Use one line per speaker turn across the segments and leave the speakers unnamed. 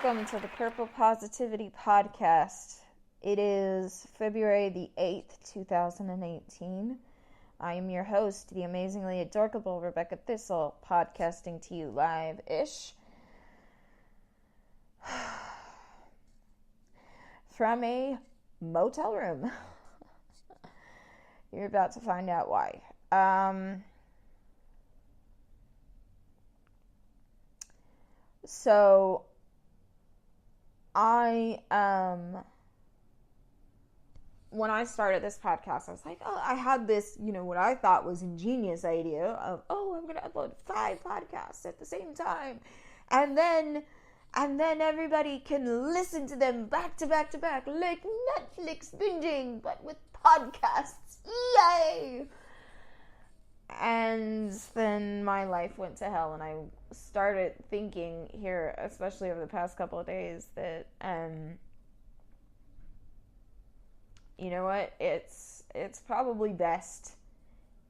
welcome to the Purple Positivity Podcast. It is February the 8th, 2018. I am your host, the amazingly adorable Rebecca Thistle, podcasting to you live-ish from a motel room. You're about to find out why. So when I started this podcast, I was like, I had this, what I thought was ingenious idea of, I'm going to upload 5 podcasts at the same time. And then everybody can listen to them back to back to back, like Netflix binging, but with podcasts. Yay! And then my life went to hell, and I started thinking here, especially over the past couple of days, that, you know what, it's probably best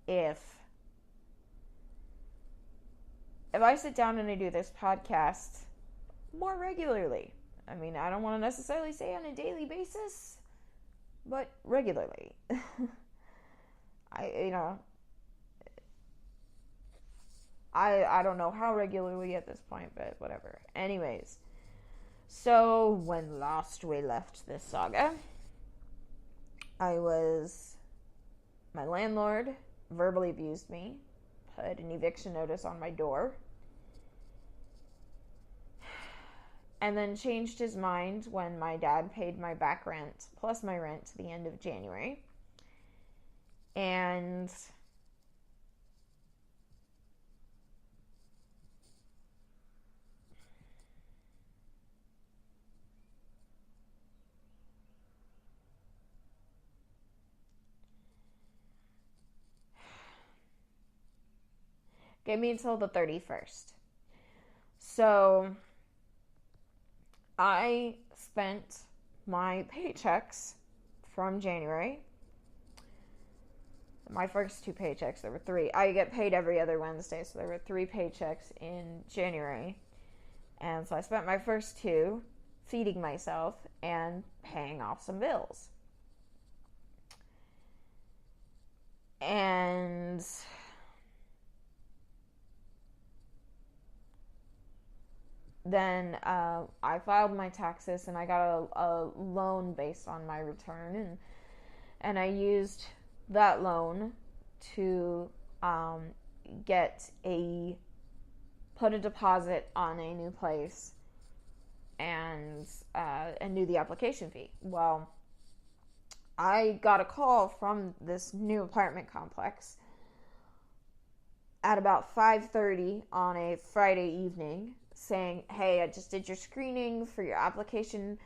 if I sit down and I do this podcast more regularly. I mean, I don't want to necessarily say on a daily basis, but regularly. I don't know how regularly at this point, but whatever. Anyways, so when last we left this saga, my landlord verbally abused me, put an eviction notice on my door, and then changed his mind when my dad paid my back rent plus my rent to the end of January. And gave me until the 31st. So I spent my paychecks from January, my first 2 paychecks, there were 3. I get paid every other Wednesday, so there were 3 paychecks in January. And so I spent my first 2 feeding myself and paying off some bills. And then I filed my taxes, and I got a loan based on my return, and I used that loan to put a deposit on a new place and do the application fee. Well, I got a call from this new apartment complex at about 5:30 on a Friday evening, saying, hey, I just did your screening for your application.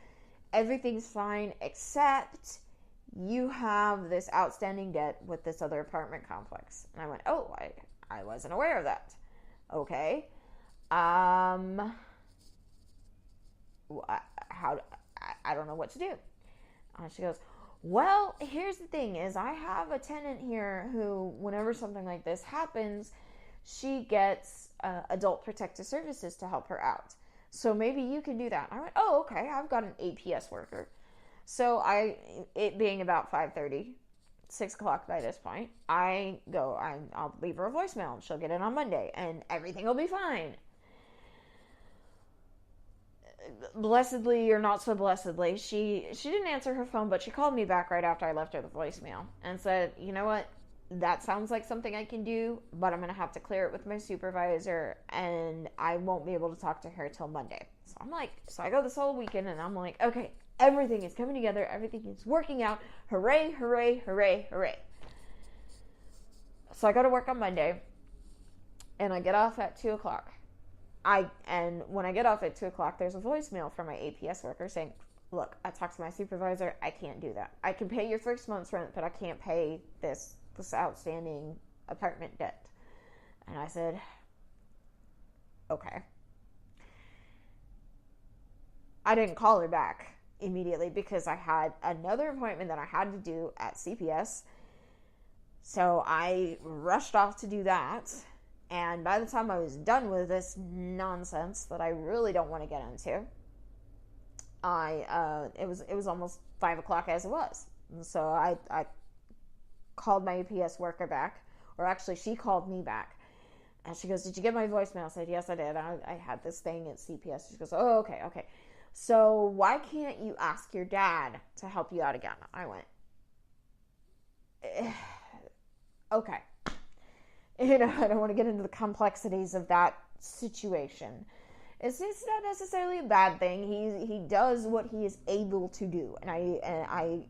Everything's fine, except you have this outstanding debt with this other apartment complex. And I went, I wasn't aware of that. Okay. I don't know what to do. And she goes, well, here's the thing is I have a tenant here who, whenever something like this happens, she gets Adult Protective Services to help her out. So maybe you can do that. And I went, okay, I've got an APS worker. So it being about 5:30, 6 o'clock by this point, I'll leave her a voicemail and she'll get it on Monday and everything will be fine. Blessedly or not so blessedly, she didn't answer her phone, but she called me back right after I left her the voicemail and said, you know what? That sounds like something I can do, but I'm going to have to clear it with my supervisor and I won't be able to talk to her till Monday. So I go this whole weekend and I'm like, okay, everything is coming together. Everything is working out. Hooray, hooray, hooray, hooray. So I go to work on Monday and I get off at 2 o'clock. And when I get off at 2 o'clock, there's a voicemail from my APS worker saying, look, I talked to my supervisor. I can't do that. I can pay your first month's rent, but I can't pay this outstanding apartment debt. And I said, okay. I didn't call her back immediately because I had another appointment that I had to do at CPS. So I rushed off to do that. And by the time I was done with this nonsense that I really don't want to get into, it was almost 5 o'clock as it was. And so I called my UPS worker back, or actually she called me back. And she goes, "Did you get my voicemail?" I said, "Yes, I did. I had this thing at CPS." She goes, "Oh, okay, okay. So why can't you ask your dad to help you out again?" I went, okay. I don't want to get into the complexities of that situation. It's not necessarily a bad thing. He does what he is able to do, and I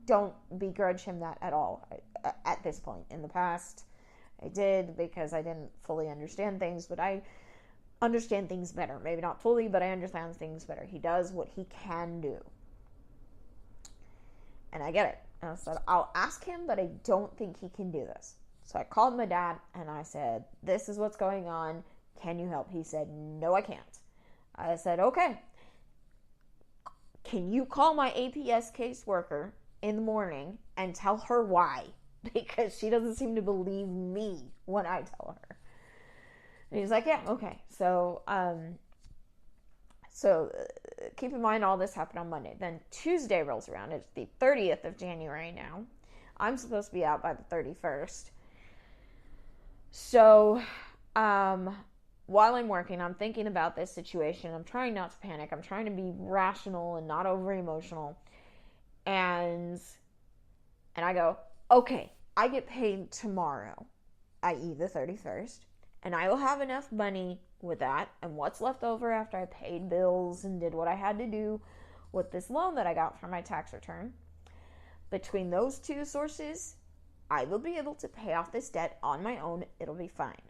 don't begrudge him that at all. At this point in the past, I did, because I didn't fully understand things, but I understand things better. Maybe not fully, but I understand things better. He does what he can do, and I get it. And I said, I'll ask him, but I don't think he can do this. So I called my dad and I said, "This is what's going on. Can you help?" He said, "No, I can't." I said, "Okay. Can you call my APS caseworker in the morning and tell her why?" Because she doesn't seem to believe me when I tell her. And he's like, "Yeah, okay." So, keep in mind all this happened on Monday. Then Tuesday rolls around. It's the 30th of January now. I'm supposed to be out by the 31st. So, while I'm working, I'm thinking about this situation. I'm trying not to panic. I'm trying to be rational and not over emotional. And I go, okay, I get paid tomorrow, i.e. the 31st, and I will have enough money with that and what's left over after I paid bills and did what I had to do with this loan that I got for my tax return. Between those two sources, I will be able to pay off this debt on my own. It'll be fine.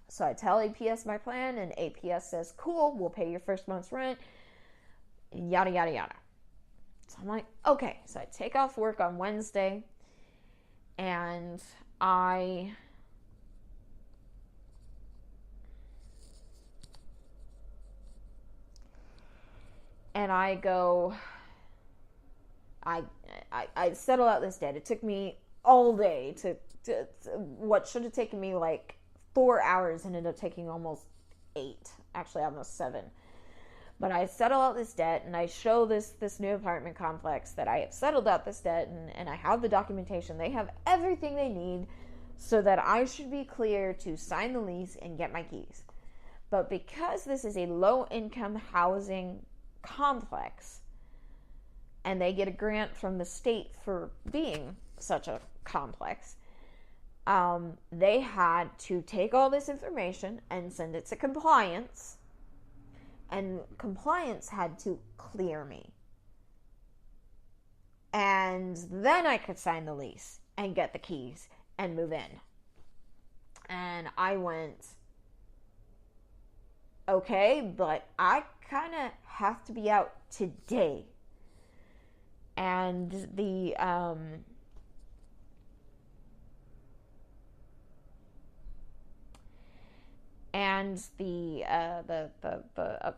So I tell APS my plan, and APS says, "Cool, we'll pay your first month's rent," yada, yada, yada. So I'm like, okay. So I take off work on Wednesday, and I go, I settle out this debt. It took me all day to what should have taken me like 4 hours ended up taking almost 8, actually almost 7. But I settle out this debt, and I show this new apartment complex that I have settled out this debt, and I have the documentation. They have everything they need so that I should be clear to sign the lease and get my keys. But because this is a low-income housing complex, and they get a grant from the state for being such a complex, they had to take all this information and send it to compliance, and compliance had to clear me. And then I could sign the lease and get the keys and move in. And I went, okay, but I kind of have to be out today. And the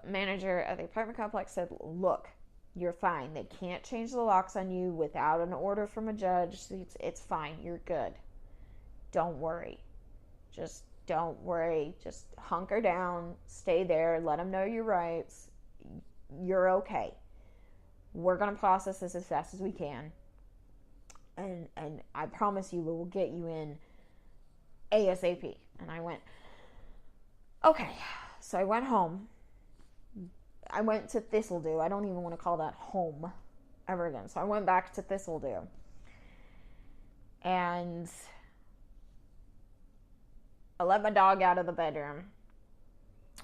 manager of the apartment complex said, "Look, you're fine. They can't change the locks on you without an order from a judge. It's fine. You're good. Don't worry. Just don't worry. Just hunker down. Stay there. Let them know your rights. You're okay. We're going to process this as fast as we can. And I promise you, we will get you in ASAP." And I went, okay. So I went home. I went to Thistledew. I don't even want to call that home ever again. So I went back to Thistledew. And I let my dog out of the bedroom.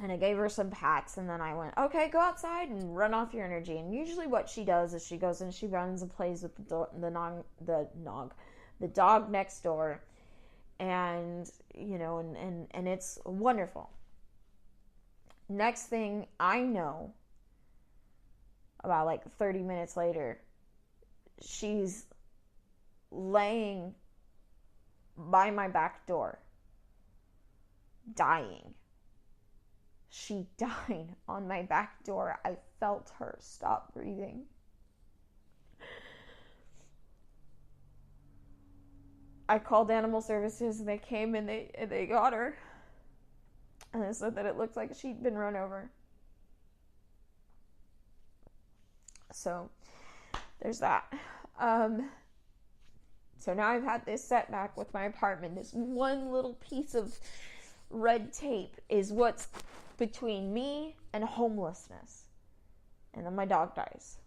And I gave her some pats, and then I went, okay, go outside and run off your energy. And usually what she does is she goes and she runs and plays with the dog next door. And, and it's wonderful. Next thing I know, about like 30 minutes later, she's laying by my back door, dying. She died on my back door. I felt her stop breathing. I called animal services, and they came and they got her. And they said that it looked like she'd been run over. So there's that. So now I've had this setback with my apartment. This one little piece of red tape is what's between me and homelessness. And then my dog dies.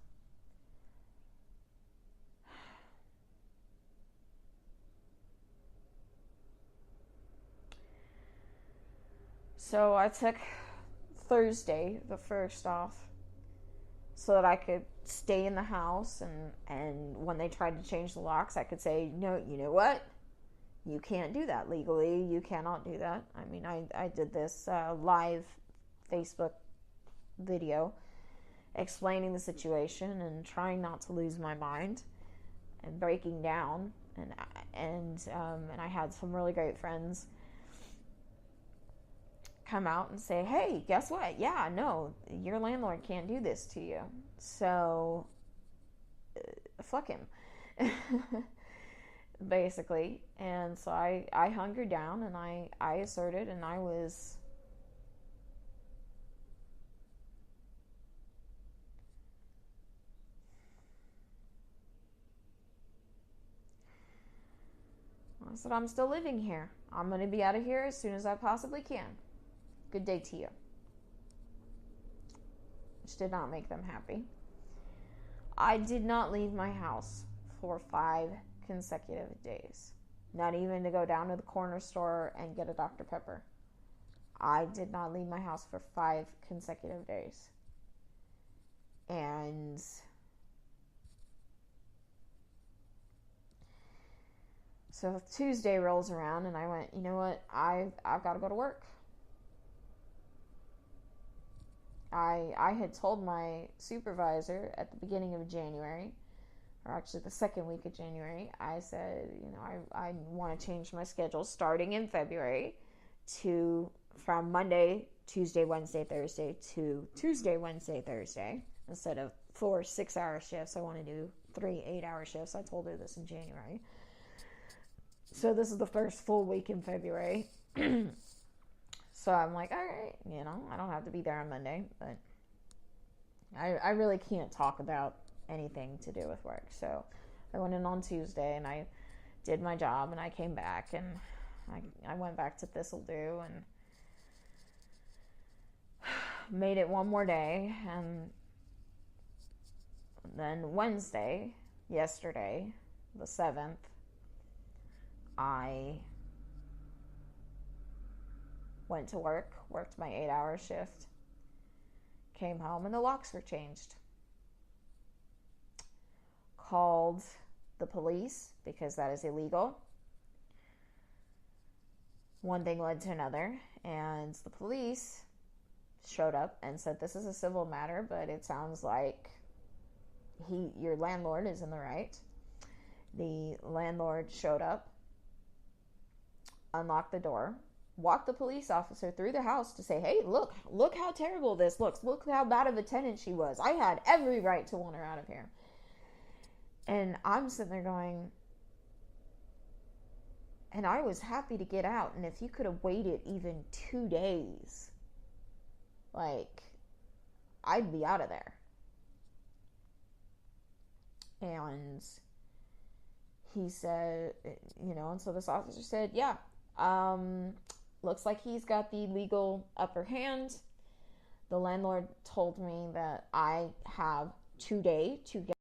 So I took Thursday, the 1st, off so that I could stay in the house, and when they tried to change the locks, I could say, no, you know what? You can't do that legally. You cannot do that. I mean, I did this live Facebook video explaining the situation and trying not to lose my mind and breaking down, and I had some really great friends come out and say, hey, guess what? Yeah, no, your landlord can't do this to you. So, fuck him. Basically. And so I hunkered down and I asserted, and I was I said, I'm still living here. I'm going to be out of here as soon as I possibly can. Good day to you. Which did not make them happy. I did not leave my house for 5 consecutive days. Not even to go down to the corner store and get a Dr. Pepper. I did not leave my house for 5 consecutive days. And so Tuesday rolls around and I went, you know what? I've got to go to work. I had told my supervisor at the beginning of January, or actually the second week of January, I said, you know, I want to change my schedule starting in February from Monday, Tuesday, Wednesday, Thursday to Tuesday, Wednesday, Thursday. Instead of 4 6-hour shifts, I want to do 3 8-hour shifts. I told her this in January. So this is the first full week in February. So I'm like, all right, you know, I don't have to be there on Monday, but I really can't talk about anything to do with work. So I went in on Tuesday and I did my job, and I came back and I went back to Thistledew and made it one more day. And then Wednesday, yesterday, the 7th, I went to work, worked my 8-hour shift, came home, and the locks were changed. Called the police because that is illegal. One thing led to another, and the police showed up and said, this is a civil matter, but it sounds like your landlord is in the right. The landlord showed up, unlocked the door, walked the police officer through the house to say, hey, look how terrible this looks. Look how bad of a tenant she was. I had every right to want her out of here. And I'm sitting there going, and I was happy to get out. And if you could have waited even 2 days, like, I'd be out of there. And he said, you know, and so this officer said, yeah, looks like he's got the legal upper hand. The landlord told me that I have 2 days to get